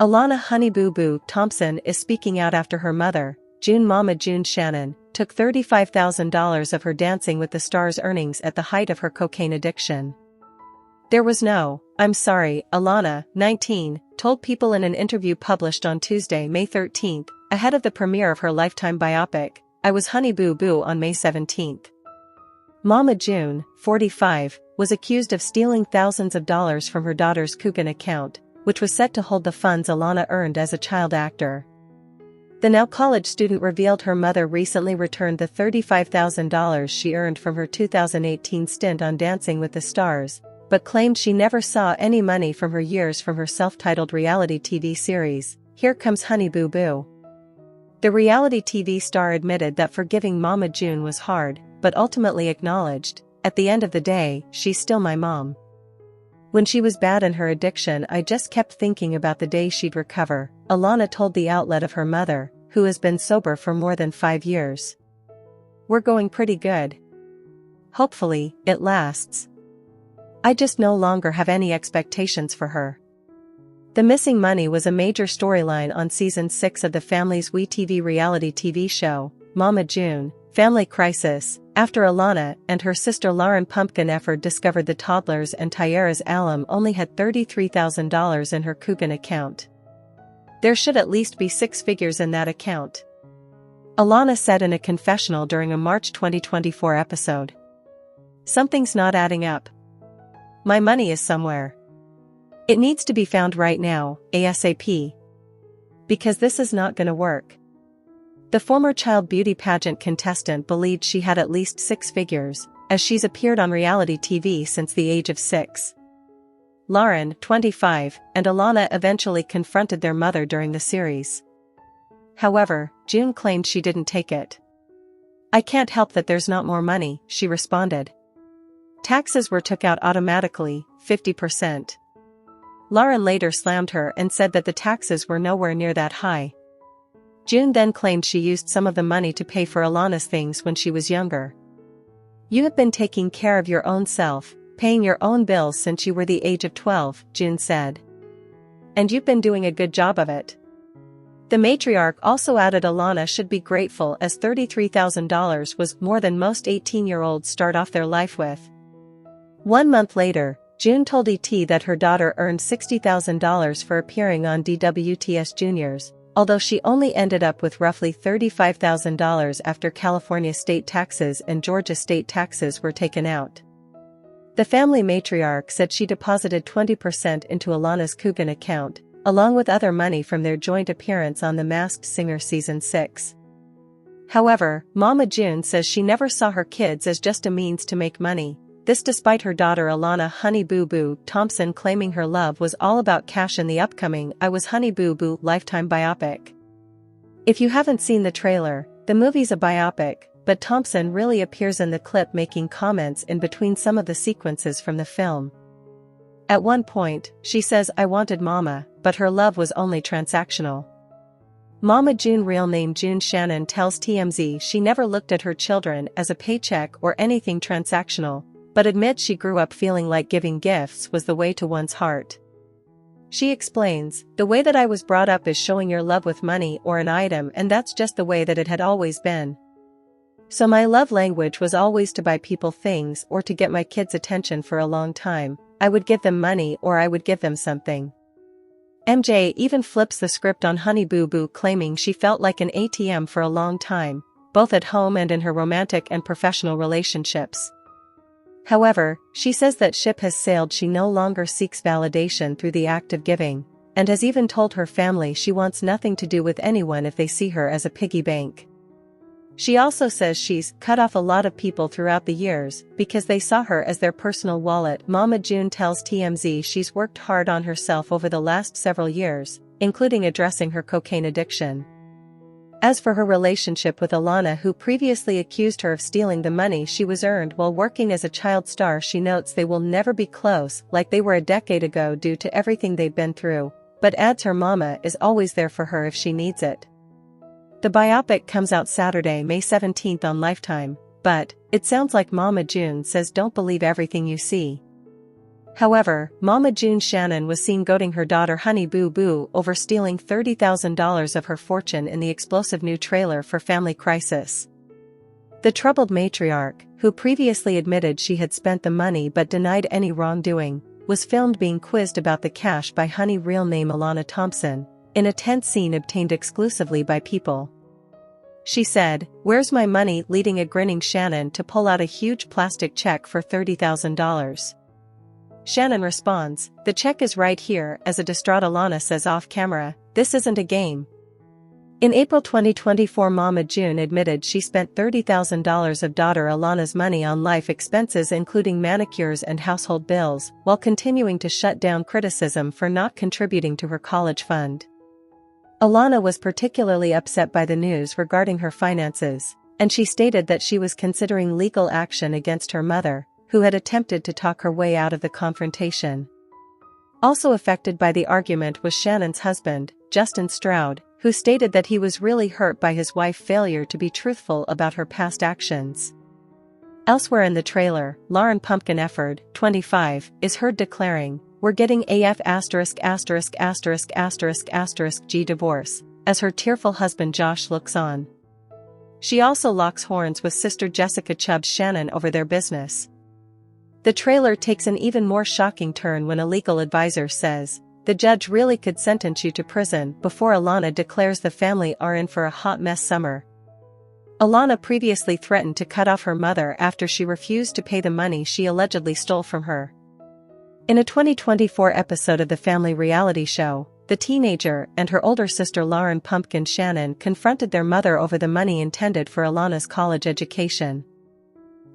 Alana Honey Boo Boo Thompson is speaking out after her mother, June Mama June Shannon, took $35,000 of her Dancing with the Stars earnings at the height of her cocaine addiction. There was no, "I'm sorry," Alana, 19, told People in an interview published on Tuesday, May 13, ahead of the premiere of her Lifetime biopic, I Was Honey Boo Boo on May 17. Mama June, 45, was accused of stealing thousands of dollars from her daughter's Coogan account, which was set to hold the funds Alana earned as a child actor. The now college student revealed her mother recently returned the $35,000 she earned from her 2018 stint on Dancing with the Stars, but claimed she never saw any money from her years from her self-titled reality TV series, Here Comes Honey Boo Boo. The reality TV star admitted that forgiving Mama June was hard, but ultimately acknowledged, "At the end of the day, she's still my mom. When she was bad in her addiction, I just kept thinking about the day she'd recover," Alana told the outlet of her mother, who has been sober for more than 5 years. "We're going pretty good. Hopefully, it lasts. I just no longer have any expectations for her." The missing money was a major storyline on season 6 of the family's WeTV reality TV show, Mama June, Family Crisis, after Alana and her sister Lauryn Efird discovered the toddlers and Tyara's alum only had $33,000 in her Coogan account. "There should at least be 6 figures in that account," Alana said in a confessional during a March 2024 episode. "Something's not adding up. My money is somewhere. It needs to be found right now, ASAP. Because this is not gonna work." The former child beauty pageant contestant believed she had at least 6 figures, as she's appeared on reality TV since the age of 6. Lauryn, 25, and Alana eventually confronted their mother during the series. However, June claimed she didn't take it. "I can't help that there's not more money," she responded. "Taxes were took out automatically, 50%. Lauryn later slammed her and said that the taxes were nowhere near that high. June then claimed she used some of the money to pay for Alana's things when she was younger. "You have been taking care of your own self, paying your own bills since you were the age of 12, June said. "And you've been doing a good job of it." The matriarch also added Alana should be grateful as $33,000 was more than most 18-year-olds start off their life with. 1 month later, June told ET that her daughter earned $60,000 for appearing on DWTS Juniors, although she only ended up with roughly $35,000 after California state taxes and Georgia state taxes were taken out. The family matriarch said she deposited 20% into Alana's Coogan account, along with other money from their joint appearance on The Masked Singer Season 6. However, Mama June says she never saw her kids as just a means to make money, this despite her daughter Alana Honey Boo Boo Thompson claiming her love was all about cash in the upcoming I Was Honey Boo Boo Lifetime biopic. If you haven't seen the trailer, the movie's a biopic, but Thompson really appears in the clip making comments in between some of the sequences from the film. At one point, she says, "I wanted Mama, but her love was only transactional." Mama June, real name June Shannon, tells TMZ she never looked at her children as a paycheck or anything transactional, but admits she grew up feeling like giving gifts was the way to one's heart. She explains, "The way that I was brought up is showing your love with money or an item, and that's just the way that it had always been. So my love language was always to buy people things or to get my kids' attention for a long time. I would give them money or I would give them something." MJ even flips the script on Honey Boo Boo, claiming she felt like an ATM for a long time, both at home and in her romantic and professional relationships. However, she says that ship has sailed. She no longer seeks validation through the act of giving, and has even told her family she wants nothing to do with anyone if they see her as a piggy bank. She also says she's cut off a lot of people throughout the years because they saw her as their personal wallet. Mama June tells TMZ she's worked hard on herself over the last several years, including addressing her cocaine addiction. As for her relationship with Alana, who previously accused her of stealing the money she was earned while working as a child star, she notes they will never be close like they were a decade ago due to everything they've been through, but adds her mama is always there for her if she needs it. The biopic comes out Saturday, May 17 on Lifetime, but it sounds like Mama June says don't believe everything you see. However, Mama June Shannon was seen goading her daughter Honey Boo Boo over stealing $30,000 of her fortune in the explosive new trailer for Family Crisis. The troubled matriarch, who previously admitted she had spent the money but denied any wrongdoing, was filmed being quizzed about the cash by Honey real name Alana Thompson, in a tense scene obtained exclusively by People. She said, "Where's my money?" leading a grinning Shannon to pull out a huge plastic check for $30,000. Shannon responds, "The check is right here," as a distraught Alana says off camera, "This isn't a game." In April 2024, Mama June admitted she spent $30,000 of daughter Alana's money on life expenses including manicures and household bills, while continuing to shut down criticism for not contributing to her college fund. Alana was particularly upset by the news regarding her finances, and she stated that she was considering legal action against her mother, who had attempted to talk her way out of the confrontation. Also affected by the argument was Shannon's husband, Justin Stroud, who stated that he was really hurt by his wife's failure to be truthful about her past actions. Elsewhere in the trailer, Lauryn Pumpkin Efird, 25, is heard declaring, "We're getting AF*********** G divorce," as her tearful husband Josh looks on. She also locks horns with sister Jessica Chubbs Shannon over their business. The trailer takes an even more shocking turn when a legal advisor says, "The judge really could sentence you to prison," before Alana declares the family are in for a hot mess summer. Alana previously threatened to cut off her mother after she refused to pay the money she allegedly stole from her. In a 2024 episode of the family reality show, the teenager and her older sister Lauryn Pumpkin Shannon confronted their mother over the money intended for Alana's college education.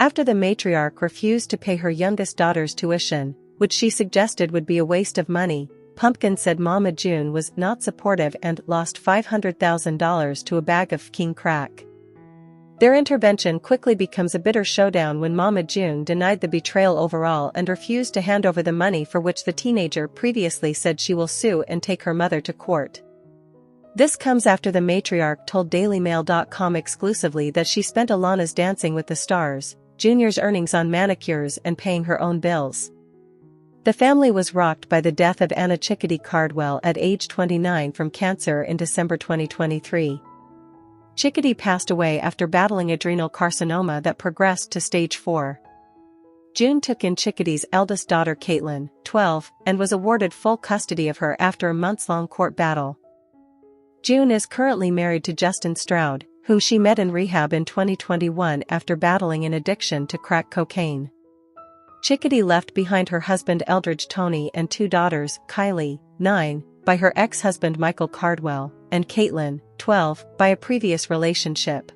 After the matriarch refused to pay her youngest daughter's tuition, which she suggested would be a waste of money, Pumpkin said Mama June was not supportive and lost $500,000 to a bag of king crack. Their intervention quickly becomes a bitter showdown when Mama June denied the betrayal overall and refused to hand over the money, for which the teenager previously said she will sue and take her mother to court. This comes after the matriarch told DailyMail.com exclusively that she spent Alana's Dancing with the Stars, Junior's earnings on manicures and paying her own bills. The family was rocked by the death of Anna Chickadee Cardwell at age 29 from cancer in December 2023. Chickadee passed away after battling adrenal carcinoma that progressed to stage 4. June took in Chickadee's eldest daughter Caitlin, 12, and was awarded full custody of her after a months-long court battle. June is currently married to Justin Stroud, whom she met in rehab in 2021 after battling an addiction to crack cocaine. Chickadee left behind her husband Eldridge Tony and 2 daughters, Kylie, 9, by her ex-husband Michael Cardwell, and Caitlin, 12, by a previous relationship.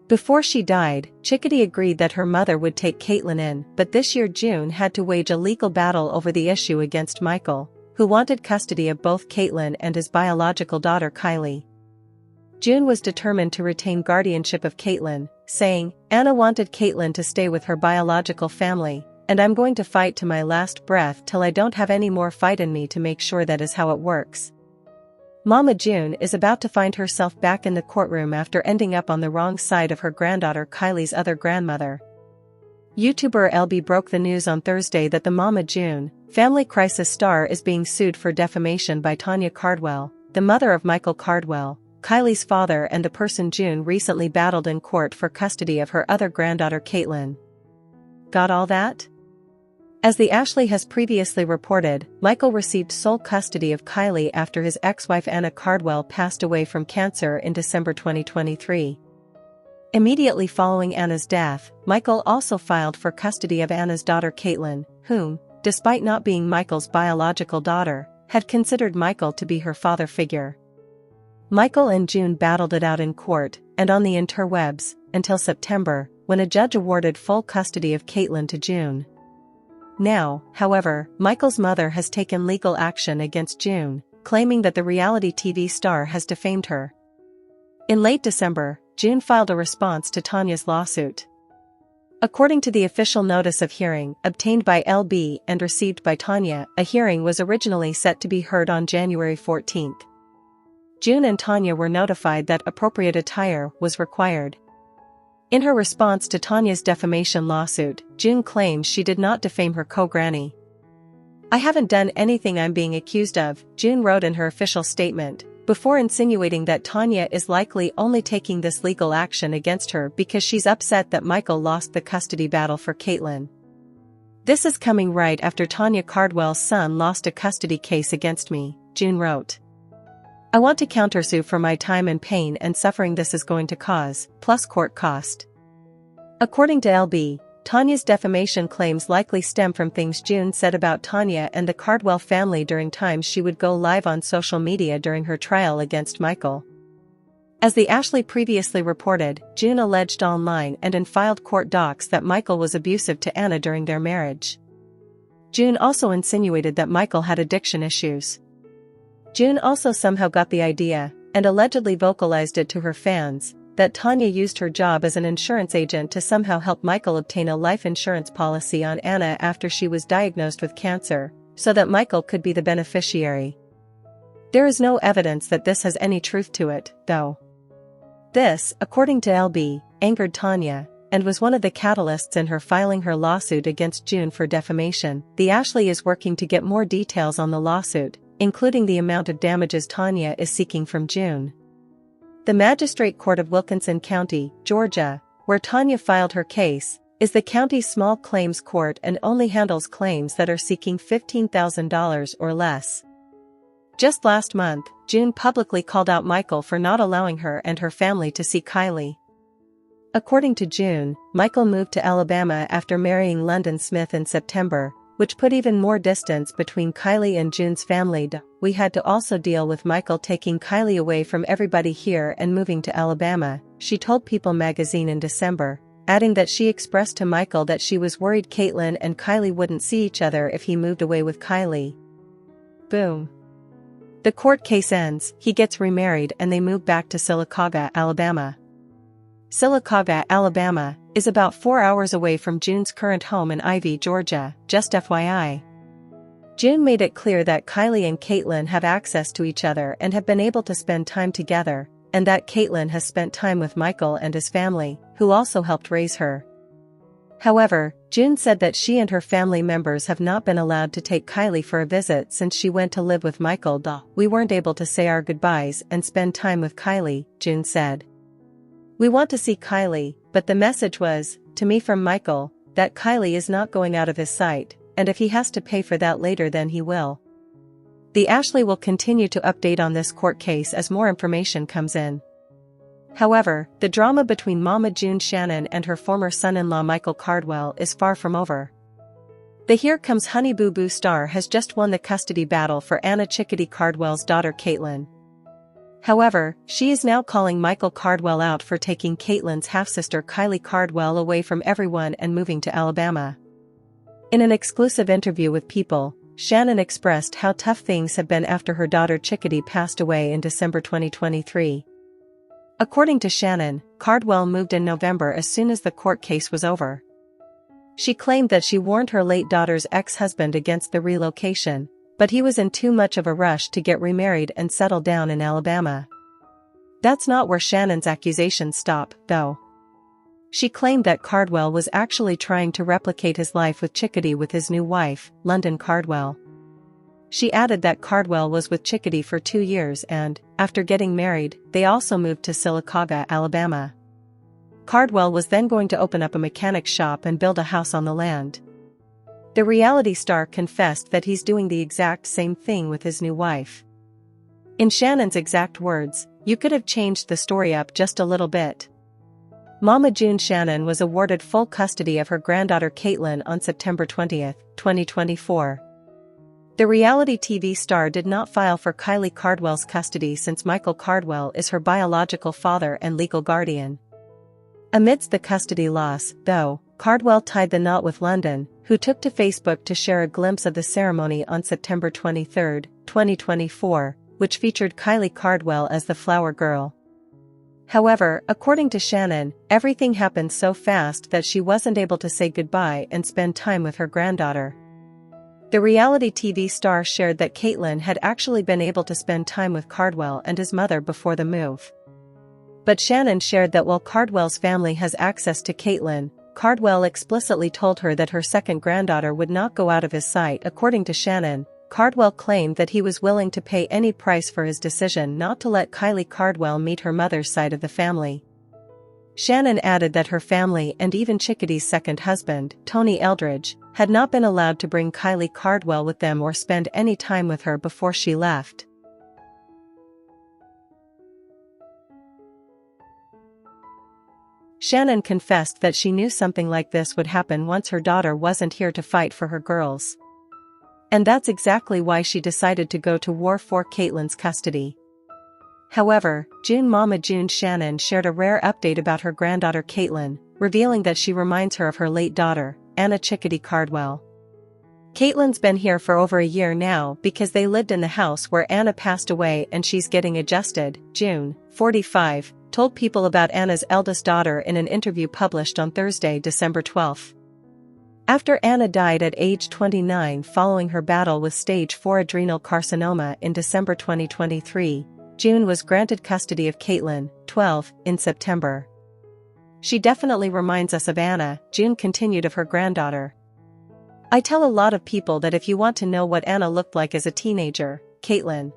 Before she died, Chickadee agreed that her mother would take Caitlin in, but this year June had to wage a legal battle over the issue against Michael, who wanted custody of both Caitlin and his biological daughter Kylie. June was determined to retain guardianship of Caitlin, saying, "Anna wanted Caitlin to stay with her biological family, and I'm going to fight to my last breath till I don't have any more fight in me to make sure that is how it works." Mama June is about to find herself back in the courtroom after ending up on the wrong side of her granddaughter Kylie's other grandmother. YouTuber LB broke the news on Thursday that the Mama June, Family Crisis star, is being sued for defamation by Tanya Cardwell, the mother of Michael Cardwell, Kylie's father, and the person June recently battled in court for custody of her other granddaughter Caitlin. Got all that? As the Ashley has previously reported, Michael received sole custody of Kylie after his ex-wife Anna Cardwell passed away from cancer in December 2023. Immediately following Anna's death, Michael also filed for custody of Anna's daughter Caitlin, whom, despite not being Michael's biological daughter, had considered Michael to be her father figure. Michael and June battled it out in court, and on the interwebs, until September, when a judge awarded full custody of Caitlin to June. Now, however, Michael's mother has taken legal action against June, claiming that the reality TV star has defamed her. In late December, June filed a response to Tanya's lawsuit. According to the official notice of hearing obtained by LB and received by Tanya, a hearing was originally set to be heard on January 14. June and Tanya were notified that appropriate attire was required. In her response to Tanya's defamation lawsuit, June claims she did not defame her co-granny. "I haven't done anything I'm being accused of," June wrote in her official statement, before insinuating that Tanya is likely only taking this legal action against her because she's upset that Michael lost the custody battle for Caitlyn. "This is coming right after Tanya Cardwell's son lost a custody case against me," June wrote. "I want to countersue for my time and pain and suffering this is going to cause, plus court cost." According to LB, Tanya's defamation claims likely stem from things June said about Tanya and the Cardwell family during times she would go live on social media during her trial against Michael. As the Ashley previously reported, June alleged online and in filed court docs that Michael was abusive to Anna during their marriage. June also insinuated that Michael had addiction issues. June also somehow got the idea, and allegedly vocalized it to her fans, that Tanya used her job as an insurance agent to somehow help Michael obtain a life insurance policy on Anna after she was diagnosed with cancer, so that Michael could be the beneficiary. There is no evidence that this has any truth to it, though. This, according to LB, angered Tanya, and was one of the catalysts in her filing her lawsuit against June for defamation. The Ashley is working to get more details on the lawsuit, including the amount of damages Tanya is seeking from June. The Magistrate Court of Wilkinson County, Georgia, where Tanya filed her case, is the county's small claims court and only handles claims that are seeking $15,000 or less. Just last month, June publicly called out Michael for not allowing her and her family to see Kylie. According to June, Michael moved to Alabama after marrying London Smith in September, which put even more distance between Kylie and June's family. "We had to also deal with Michael taking Kylie away from everybody here and moving to Alabama," she told People magazine in December, adding that she expressed to Michael that she was worried Caitlyn and Kylie wouldn't see each other if he moved away with Kylie. Boom. The court case ends, he gets remarried and they move back to Sylacauga, Alabama. Sylacauga, Alabama, is about 4 hours away from June's current home in Ivy, Georgia, just FYI. June made it clear that Kylie and Caitlyn have access to each other and have been able to spend time together, and that Caitlyn has spent time with Michael and his family, who also helped raise her. However, June said that she and her family members have not been allowed to take Kylie for a visit since she went to live with Michael. "We weren't able to say our goodbyes and spend time with Kylie," June said. "We want to see Kylie, but the message was, to me from Michael, that Kylie is not going out of his sight, and if he has to pay for that later then he will." The Ashley will continue to update on this court case as more information comes in. However, the drama between Mama June Shannon and her former son-in-law Michael Cardwell is far from over. The Here Comes Honey Boo Boo star has just won the custody battle for Anna Chickadee Cardwell's daughter Caitlyn. However, she is now calling Michael Cardwell out for taking Caitlyn's half-sister Kylie Cardwell away from everyone and moving to Alabama. In an exclusive interview with People, Shannon expressed how tough things have been after her daughter Chickadee passed away in December 2023. According to Shannon, Cardwell moved in November as soon as the court case was over. She claimed that she warned her late daughter's ex-husband against the relocation, but he was in too much of a rush to get remarried and settle down in Alabama. That's not where Shannon's accusations stop, though. She claimed that Cardwell was actually trying to replicate his life with Chickadee with his new wife, London Cardwell. She added that Cardwell was with Chickadee for 2 years and, after getting married, they also moved to Sylacauga, Alabama. Cardwell was then going to open up a mechanic shop and build a house on the land. The reality star confessed that he's doing the exact same thing with his new wife. In Shannon's exact words, "You could have changed the story up just a little bit." Mama June Shannon was awarded full custody of her granddaughter Caitlyn on September 20, 2024. The reality TV star did not file for Kylie Cardwell's custody since Michael Cardwell is her biological father and legal guardian. Amidst the custody loss, though, Cardwell tied the knot with London, who took to Facebook to share a glimpse of the ceremony on September 23, 2024, which featured Kylie Cardwell as the flower girl. However, according to Shannon, everything happened so fast that she wasn't able to say goodbye and spend time with her granddaughter. The reality TV star shared that Caitlyn had actually been able to spend time with Cardwell and his mother before the move. But Shannon shared that while Cardwell's family has access to Caitlyn, Cardwell explicitly told her that her second granddaughter would not go out of his sight. According to Shannon, Cardwell claimed that he was willing to pay any price for his decision not to let Kylie Cardwell meet her mother's side of the family. Shannon added that her family and even Chickadee's second husband, Tony Eldridge, had not been allowed to bring Kylie Cardwell with them or spend any time with her before she left. Shannon confessed that she knew something like this would happen once her daughter wasn't here to fight for her girls. And that's exactly why she decided to go to war for Caitlyn's custody. However, June Mama June Shannon shared a rare update about her granddaughter Caitlyn, revealing that she reminds her of her late daughter, Anna Chickadee Cardwell. Caitlyn's been here for over a year now because they lived in the house where Anna passed away and she's getting adjusted. June, 45, told People about Anna's eldest daughter in an interview published on Thursday, December 12. After Anna died at age 29 following her battle with stage 4 adrenal carcinoma in December 2023, June was granted custody of Caitlyn, 12, in September. She definitely reminds us of Anna, June continued of her granddaughter. I tell a lot of people that if you want to know what Anna looked like as a teenager, Caitlyn.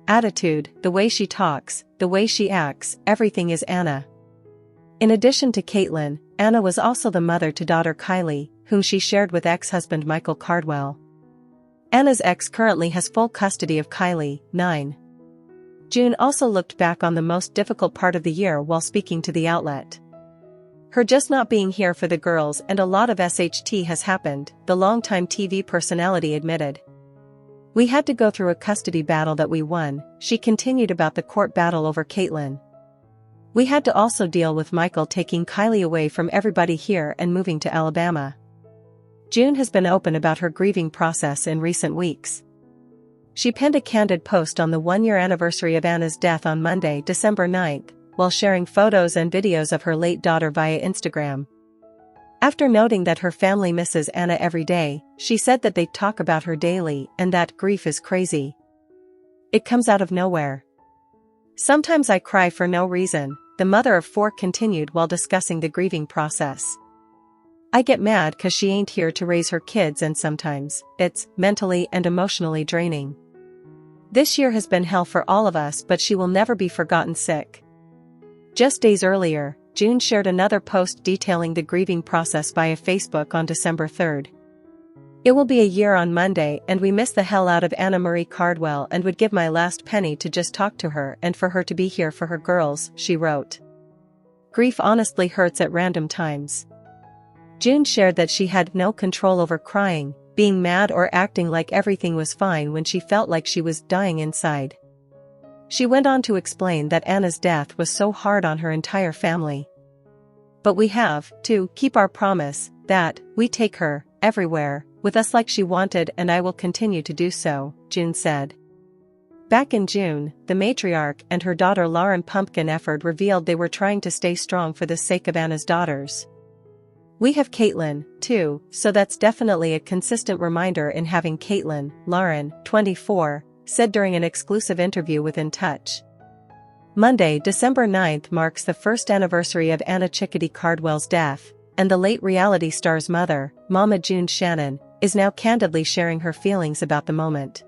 Attitude, the way she talks, the way she acts, everything is Anna. In addition to Caitlyn, Anna was also the mother to daughter Kylie, whom she shared with ex-husband Michael Cardwell. Anna's ex currently has full custody of Kylie, 9. June also looked back on the most difficult part of the year while speaking to the outlet. Her just not being here for the girls and a lot of SHT has happened, the longtime TV personality admitted. We had to go through a custody battle that we won, she continued about the court battle over Caitlyn. We had to also deal with Michael taking Kylie away from everybody here and moving to Alabama. June has been open about her grieving process in recent weeks. She penned a candid post on the one-year anniversary of Anna's death on Monday, December 9, while sharing photos and videos of her late daughter via Instagram. After noting that her family misses Anna every day, she said that they talk about her daily and that grief is crazy. It comes out of nowhere. Sometimes I cry for no reason, the mother of 4 continued while discussing the grieving process. I get mad 'cause she ain't here to raise her kids and sometimes, it's mentally and emotionally draining. This year has been hell for all of us but she will never be forgotten sick. Just days earlier, June shared another post detailing the grieving process via Facebook on December 3. It will be a year on Monday and we miss the hell out of Anna Marie Cardwell and would give my last penny to just talk to her and for her to be here for her girls, she wrote. Grief honestly hurts at random times. June shared that she had no control over crying, being mad or acting like everything was fine when she felt like she was dying inside. She went on to explain that Anna's death was so hard on her entire family. But we have to keep our promise that we take her everywhere with us like she wanted and I will continue to do so, June said. Back in June, the matriarch and her daughter Lauryn Pumpkin Efird revealed they were trying to stay strong for the sake of Anna's daughters. We have Caitlyn, too, so that's definitely a consistent reminder in having Caitlyn, Lauryn, 24, said during an exclusive interview with In Touch. Monday, December 9 marks the first anniversary of Anna Chickadee Cardwell's death, and the late reality star's mother, Mama June Shannon, is now candidly sharing her feelings about the moment.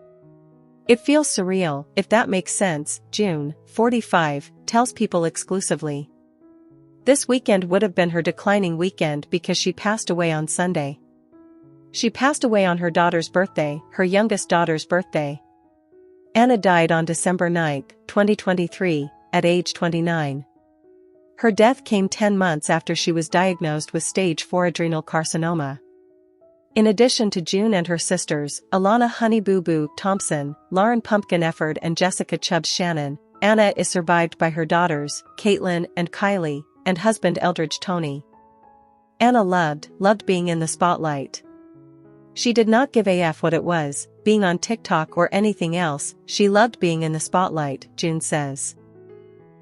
It feels surreal, if that makes sense, June, 45, tells People exclusively. This weekend would have been her declining weekend because she passed away on Sunday. She passed away on her daughter's birthday, her youngest daughter's birthday. Anna died on December 9, 2023, at age 29. Her death came 10 months after she was diagnosed with stage 4 adrenal carcinoma. In addition to June and her sisters, Alana Honey Boo Boo Thompson, Lauryn Pumpkin Efird and Jessica Chubbs Shannon, Anna is survived by her daughters, Caitlyn and Kylie, and husband Eldridge Tony. Anna loved being in the spotlight. She did not give a f what it was, being on TikTok or anything else, she loved being in the spotlight, June says.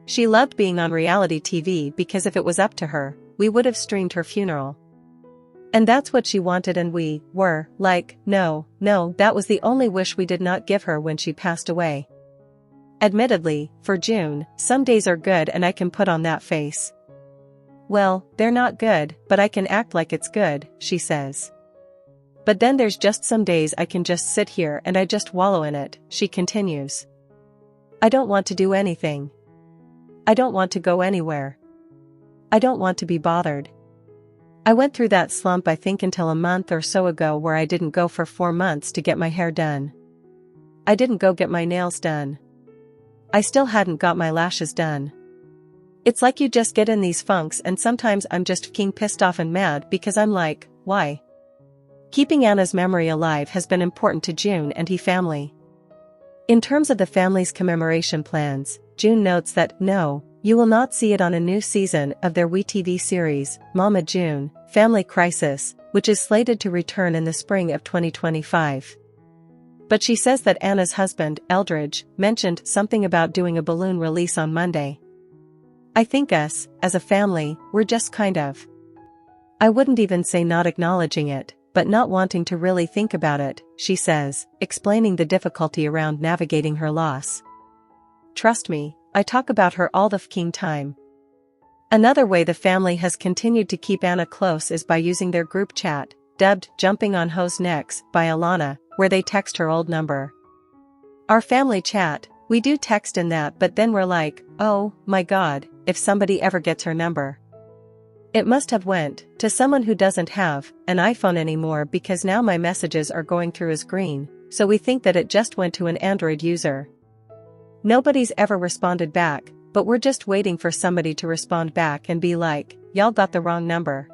She loved being on reality TV because if it was up to her, we would have streamed her funeral. And that's what she wanted and we were like, no, that was the only wish we did not give her when she passed away. Admittedly, for June, some days are good and I can put on that face. Well, they're not good, but I can act like it's good, she says. But then there's just some days I can just sit here and I just wallow in it, she continues. I don't want to do anything. I don't want to go anywhere. I don't want to be bothered. I went through that slump I think until a month or so ago where I didn't go for 4 months to get my hair done. I didn't go get my nails done. I still hadn't got my lashes done. It's like you just get in these funks and sometimes I'm just fucking pissed off and mad because I'm like, why? Keeping Anna's memory alive has been important to June and her family. In terms of the family's commemoration plans, June notes that, no, you will not see it on a new season of their WeTV series, Mama June, Family Crisis, which is slated to return in the spring of 2025. But she says that Anna's husband, Eldridge, mentioned something about doing a balloon release on Monday. I think us, as a family, we're just kind of. I wouldn't even say not acknowledging it, but not wanting to really think about it, she says, explaining the difficulty around navigating her loss. Trust me, I talk about her all the fucking time. Another way the family has continued to keep Anna close is by using their group chat, dubbed Jumping on Hoes Necks by Alana, where they text her old number. Our family chat, we do text in that, but then we're like, oh, my God, if somebody ever gets her number. It must have went to someone who doesn't have an iPhone anymore because now my messages are going through as green, so we think that it just went to an Android user. Nobody's ever responded back, but we're just waiting for somebody to respond back and be like, y'all got the wrong number.